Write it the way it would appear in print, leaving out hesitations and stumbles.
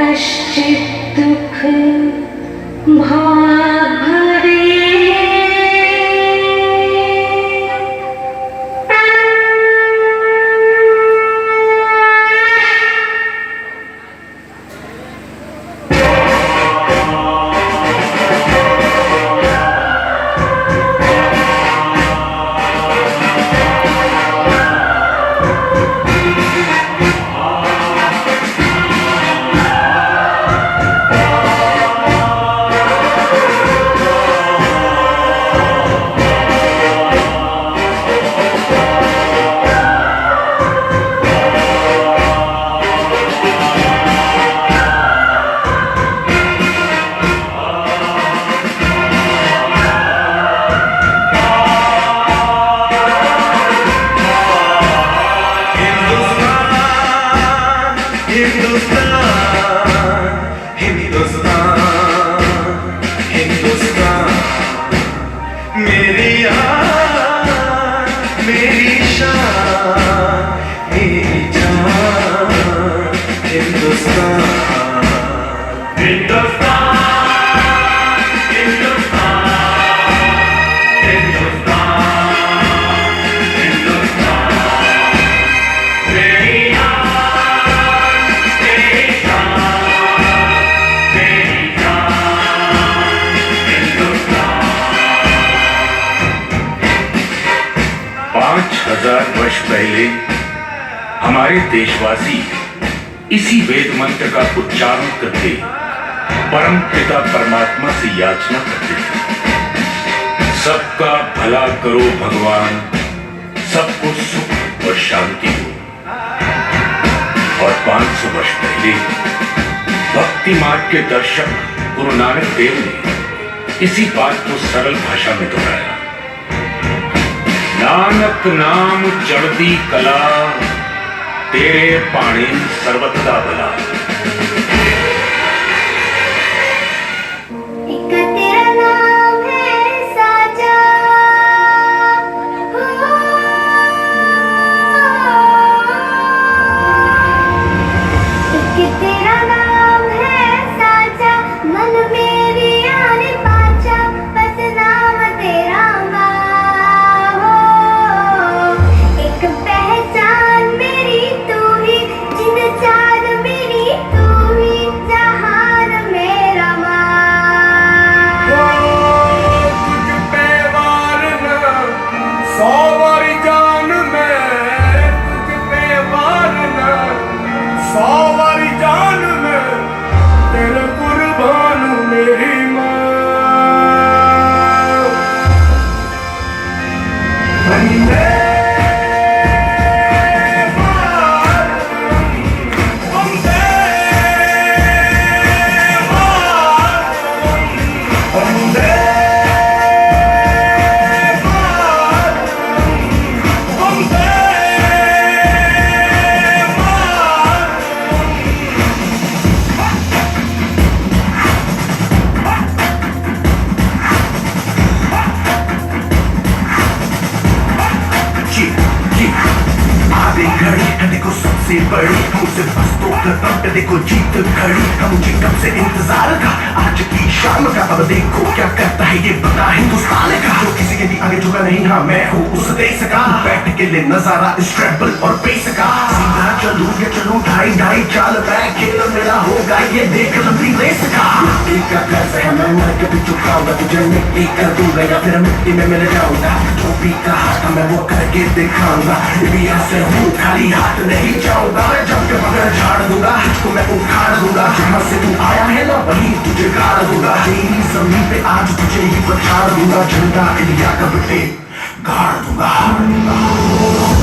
प्रायश्चित दुख भाग भरे। वर्ष पहले हमारे देशवासी इसी वेद मंत्र का उच्चारण करके परम पिता परमात्मा से याचना करते थे, सबका भला करो भगवान, सबको सुख और शांति हो। और 500 वर्ष पहले भक्ति मार्ग के दर्शक गुरु नानक देव ने इसी बात को सरल भाषा में दोहराया। नानक नाम चढ़दी कला, तेरे पाणी सर्वदा भला। सबसे बड़ी मुझसे बस तो कदम पे देखो जीत खड़ी। हम मुझे कब से इंतजार था आज की शाम का, अब देखो क्या करता है ये बता हिंदुस्तान का। जो किसी के भी आगे झुका नहीं, हाँ मैं हूँ उस देश का। बैठ के ले नजारा इस ट्रैवल और पेस का। सीधा चलूं या चलूं ढाई ढाई चाल, बैक खेल मेरा होगा ये देख लंबी रेस का। मिट्टी का कर्ज है मैं मर के भी चुकाऊंगा, तुझे मिट्टी कर दूंगा या फिर मिट्टी में मिल जाऊंगा। जो भी कहा था मैं वो करके दिखाऊंगा, भी ऐसे हूँ खाली हाथ नहीं जाऊंगा। जब के बगैर झाड़ दूंगा तुझको मैं उखाड़ दूंगा, जहाँ से तू आया है ना वहीं तुझे गाड़ दूंगा। तेरी जमीन पे आज तुझे ही पछाड़ दूंगा, झंडा इंडिया का बेटे गाड़ दूंगा।